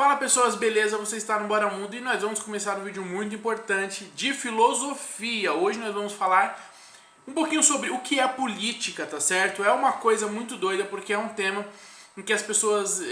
Fala pessoas, beleza? Você está no Bora Mundo e nós vamos começar um vídeo muito importante de filosofia. Hoje nós vamos falar um pouquinho sobre o que é política, tá certo? É uma coisa muito doida porque é um tema em que as pessoas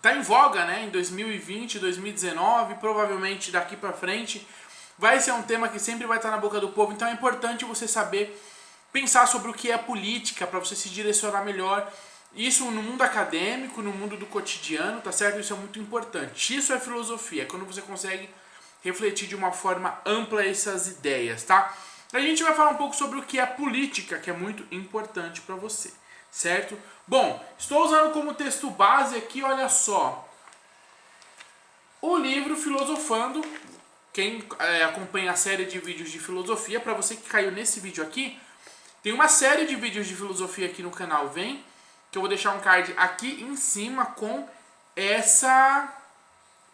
tá em voga, né? Em 2020, 2019, provavelmente daqui pra frente vai ser um tema que sempre vai estar na boca do povo. Então é importante você saber pensar sobre o que é política para você se direcionar melhor. Isso no mundo acadêmico, no mundo do cotidiano, tá certo? Isso é muito importante. Isso é filosofia, é quando você consegue refletir de uma forma ampla essas ideias, tá? A gente vai falar um pouco sobre o que é política, que é muito importante para você, certo? Bom, estou usando como texto base aqui, olha só, o livro Filosofando. Quem acompanha a série de vídeos de filosofia, para você que caiu nesse vídeo aqui, tem uma série de vídeos de filosofia aqui no canal, vem, que eu vou deixar um card aqui em cima com essa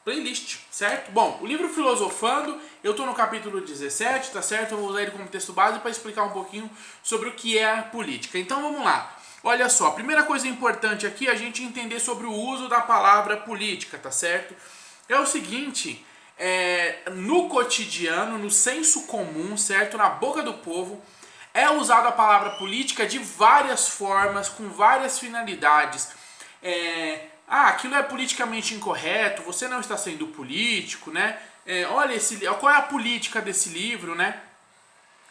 playlist, certo? Bom, o livro Filosofando, eu tô no capítulo 17, tá certo? Eu vou usar ele como texto base para explicar um pouquinho sobre o que é política. Então vamos lá. Olha só, a primeira coisa importante aqui é a gente entender sobre o uso da palavra política, tá certo? É o seguinte, no cotidiano, no senso comum, certo? Na boca do povo, é usada a palavra política de várias formas, com várias finalidades. Aquilo é politicamente incorreto, você não está sendo político, né? Olha, qual é a política desse livro, né?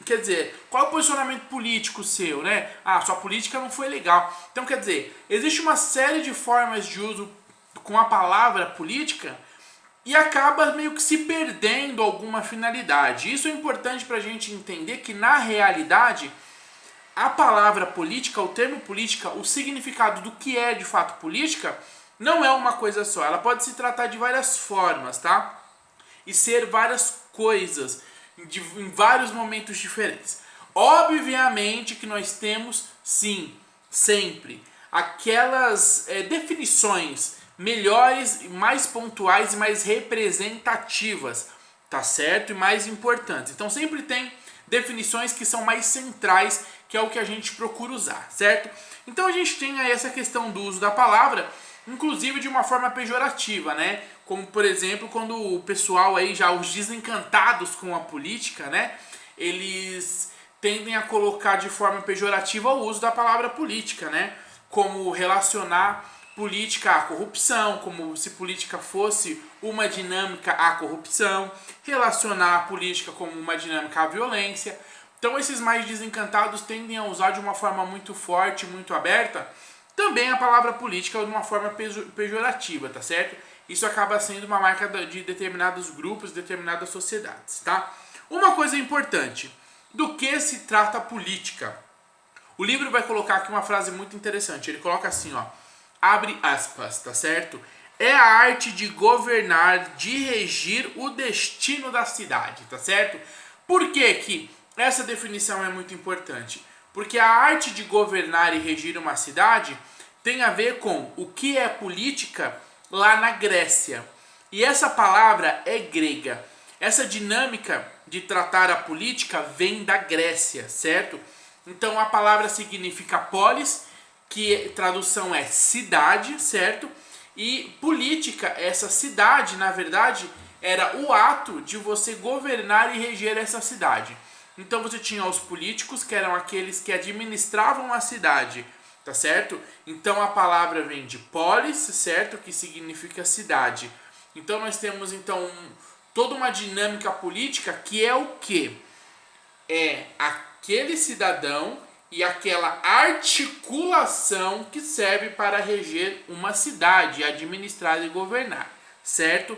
Quer dizer, qual é o posicionamento político seu, né? Sua política não foi legal. Então, quer dizer, existe uma série de formas de uso com a palavra política e acaba meio que se perdendo alguma finalidade. Isso é importante para a gente entender que, na realidade, a palavra política, o termo política, o significado do que é de fato política, não é uma coisa só. Ela pode se tratar de várias formas, tá? E ser várias coisas em vários momentos diferentes. Obviamente que nós temos, sim, sempre, aquelas definições melhores, mais pontuais e mais representativas, tá certo? E mais importantes. Então sempre tem definições que são mais centrais, que é o que a gente procura usar, certo? Então a gente tem aí essa questão do uso da palavra, inclusive de uma forma pejorativa, né? Como, por exemplo, quando o pessoal aí, já os desencantados com a política, né? Eles tendem a colocar de forma pejorativa o uso da palavra política, né? Como relacionar política à corrupção, como se política fosse uma dinâmica à corrupção, relacionar a política como uma dinâmica à violência. Então esses mais desencantados tendem a usar de uma forma muito forte, muito aberta, também a palavra política de uma forma pejorativa, tá certo? Isso acaba sendo uma marca de determinados grupos, determinadas sociedades, tá? Uma coisa importante, do que se trata a política? O livro vai colocar aqui uma frase muito interessante, ele coloca assim, ó, abre aspas, tá certo? É a arte de governar, de regir o destino da cidade, tá certo? Por que que essa definição é muito importante? Porque a arte de governar e regir uma cidade tem a ver com o que é política lá na Grécia. E essa palavra é grega. Essa dinâmica de tratar a política vem da Grécia, certo? Então a palavra significa polis, que tradução é cidade, certo? E política, essa cidade, na verdade, era o ato de você governar e reger essa cidade. Então você tinha os políticos, que eram aqueles que administravam a cidade, tá certo? Então a palavra vem de polis, certo? Que significa cidade. Então nós temos então toda uma dinâmica política que é o quê? É aquele cidadão e aquela articulação que serve para reger uma cidade, administrar e governar, certo?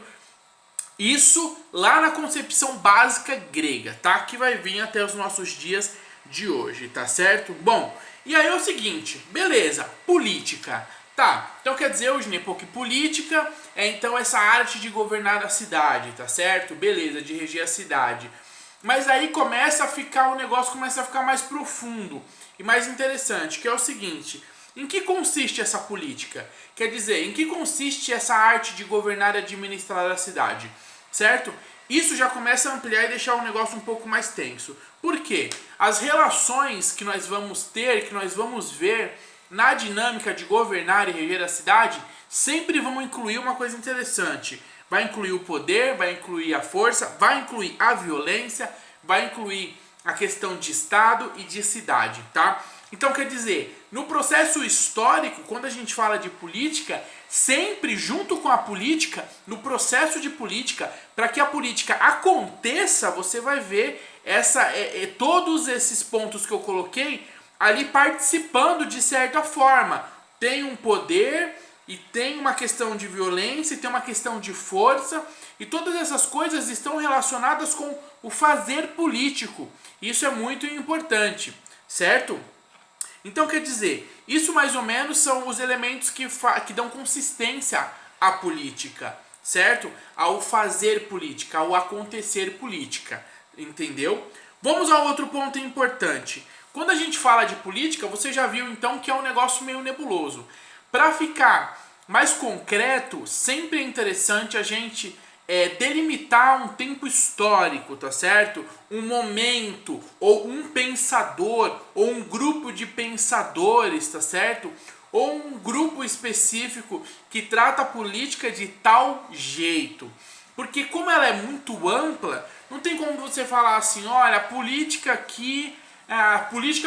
Isso lá na concepção básica grega, tá? Que vai vir até os nossos dias de hoje, tá certo? Bom, e aí é o seguinte, beleza, política, tá? Então quer dizer, hoje, que política é então essa arte de governar a cidade, tá certo? Beleza, de reger a cidade. Mas aí o negócio começa a ficar mais profundo e mais interessante, que é o seguinte, em que consiste essa política? Quer dizer, em que consiste essa arte de governar e administrar a cidade? Certo? Isso já começa a ampliar e deixar o negócio um pouco mais tenso. Por quê? As relações que nós vamos ter, que nós vamos ver na dinâmica de governar e reger a cidade, sempre vão incluir uma coisa interessante. Vai incluir o poder, vai incluir a força, vai incluir a violência, vai incluir a questão de Estado e de cidade, tá? Então, quer dizer, no processo histórico, quando a gente fala de política, sempre junto com a política, no processo de política, para que a política aconteça, você vai ver todos esses pontos que eu coloquei ali participando de certa forma. Tem um poder e tem uma questão de violência, e tem uma questão de força, e todas essas coisas estão relacionadas com o fazer político. Isso é muito importante, certo? Então, quer dizer, isso mais ou menos são os elementos que dão consistência à política, certo? Ao fazer política, ao acontecer política, entendeu? Vamos a outro ponto importante. Quando a gente fala de política, você já viu então que é um negócio meio nebuloso. Para ficar mais concreto, sempre é interessante a gente delimitar um tempo histórico, tá certo? Um momento, ou um pensador, ou um grupo de pensadores, tá certo? Ou um grupo específico que trata a política de tal jeito. Porque como ela é muito ampla, não tem como você falar assim, olha, a política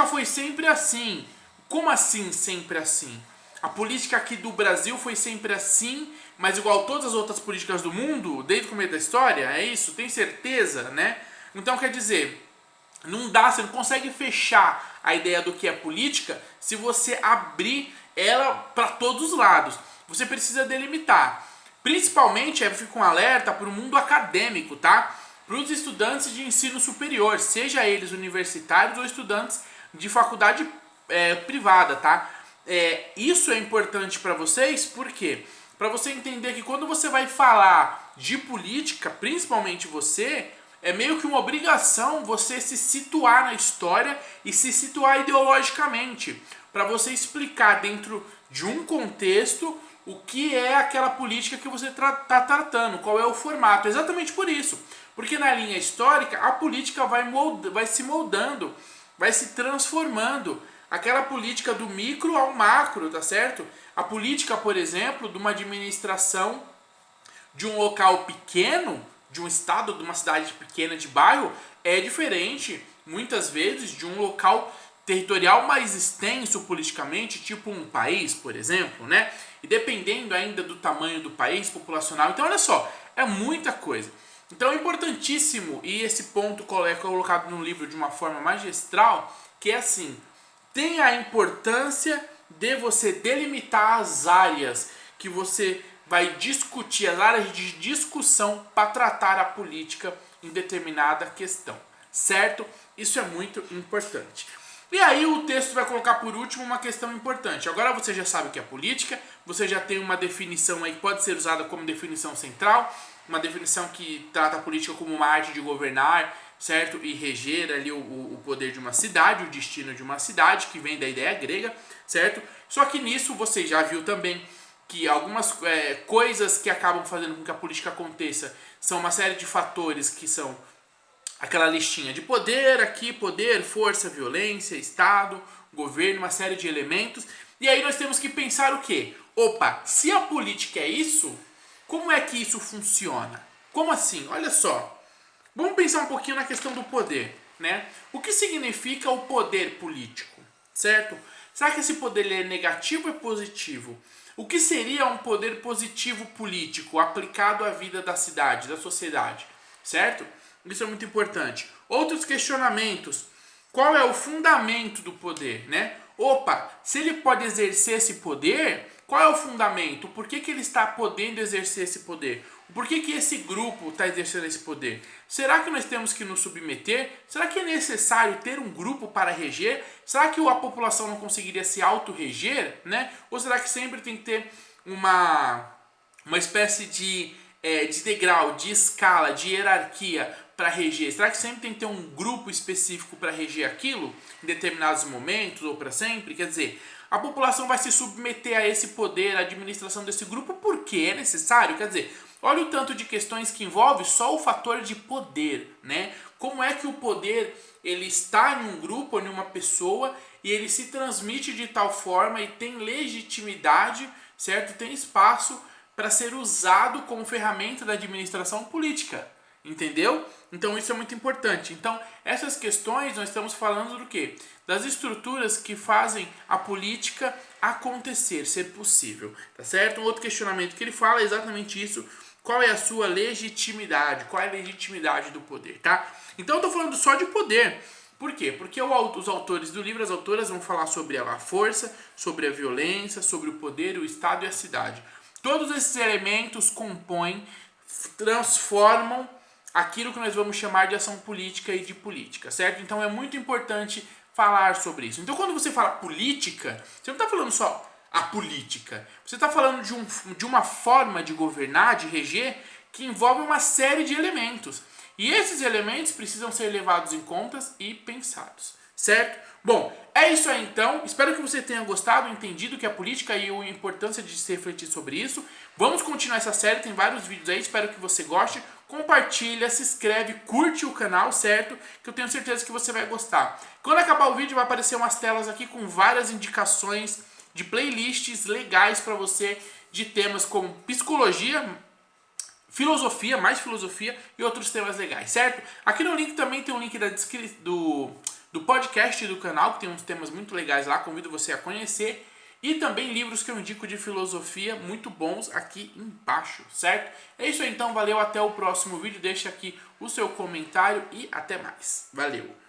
foi sempre assim. Como assim sempre assim? A política aqui do Brasil foi sempre assim, mas igual todas as outras políticas do mundo, desde o começo da história, é isso? Tem certeza, né? Então quer dizer, não dá, você não consegue fechar a ideia do que é política se você abrir ela para todos os lados. Você precisa delimitar. Principalmente, eu fico um alerta para o mundo acadêmico, tá? Para os estudantes de ensino superior, seja eles universitários ou estudantes de faculdade privada, tá? Isso é importante para vocês, por quê? Para você entender que quando você vai falar de política, principalmente você, é meio que uma obrigação você se situar na história e se situar ideologicamente, para você explicar dentro de um contexto o que é aquela política que você está tratando, qual é o formato. Exatamente por isso. Porque na linha histórica, a política vai se moldando, vai se transformando. Aquela política do micro ao macro, tá certo? A política, por exemplo, de uma administração de um local pequeno, de um estado, de uma cidade pequena, de bairro, é diferente, muitas vezes, de um local territorial mais extenso politicamente, tipo um país, por exemplo, né? E dependendo ainda do tamanho do país, populacional. Então, olha só, é muita coisa. Então, é importantíssimo, e esse ponto é colocado no livro de uma forma magistral, que é assim, tem a importância de você delimitar as áreas que você vai discutir, as áreas de discussão para tratar a política em determinada questão, certo? Isso é muito importante. E aí o texto vai colocar por último uma questão importante. Agora você já sabe o que é política, você já tem uma definição aí que pode ser usada como definição central, uma definição que trata a política como uma arte de governar, certo? E reger ali o poder de uma cidade, o destino de uma cidade, que vem da ideia grega, certo? Só que nisso você já viu também que algumas coisas que acabam fazendo com que a política aconteça são uma série de fatores que são aquela listinha de poder aqui, poder, força, violência, Estado, governo, uma série de elementos. E aí nós temos que pensar o quê? Opa, se a política é isso, como é que isso funciona? Como assim? Olha só. Vamos pensar um pouquinho na questão do poder, né? O que significa o poder político, certo? Será que esse poder é negativo ou é positivo? O que seria um poder positivo político aplicado à vida da cidade, da sociedade, certo? Isso é muito importante. Outros questionamentos. Qual é o fundamento do poder, né? Opa, se ele pode exercer esse poder, qual é o fundamento? Por que ele está podendo exercer esse poder? Por que esse grupo está exercendo esse poder? Será que nós temos que nos submeter? Será que é necessário ter um grupo para reger? Será que a população não conseguiria se auto-reger, né? Ou será que sempre tem que ter uma espécie de degrau, de escala, de hierarquia para reger? Será que sempre tem que ter um grupo específico para reger aquilo em determinados momentos ou para sempre? Quer dizer, a população vai se submeter a esse poder, a administração desse grupo, porque é necessário? Quer dizer, olha o tanto de questões que envolve só o fator de poder, né? Como é que o poder ele está em um grupo ou em uma pessoa e ele se transmite de tal forma e tem legitimidade, certo? Tem espaço para ser usado como ferramenta da administração política, entendeu? Então isso é muito importante. Então essas questões nós estamos falando do quê? Das estruturas que fazem a política acontecer, ser possível, tá certo? Um outro questionamento que ele fala é exatamente isso. Qual é a sua legitimidade? Qual é a legitimidade do poder, tá? Então eu tô falando só de poder. Por quê? Porque os autores do livro, as autoras vão falar sobre a força, sobre a violência, sobre o poder, o Estado e a cidade. Todos esses elementos compõem, transformam aquilo que nós vamos chamar de ação política e de política, certo? Então é muito importante falar sobre isso. Então quando você fala política, você não está falando só a política. Você está falando de uma forma de governar, de reger, que envolve uma série de elementos. E esses elementos precisam ser levados em conta e pensados, certo? Bom, é isso aí então. Espero que você tenha gostado, entendido que a política e a importância de se refletir sobre isso. Vamos continuar essa série, tem vários vídeos aí, espero que você goste. Compartilha, se inscreve, curte o canal, certo? Que eu tenho certeza que você vai gostar. Quando acabar o vídeo vai aparecer umas telas aqui com várias indicações de playlists legais para você de temas como psicologia, filosofia, mais filosofia e outros temas legais, certo? Aqui no link também tem um link do podcast do canal, que tem uns temas muito legais lá, convido você a conhecer. E também livros que eu indico de filosofia muito bons aqui embaixo, certo? É isso aí então, valeu, até o próximo vídeo, deixa aqui o seu comentário e até mais. Valeu!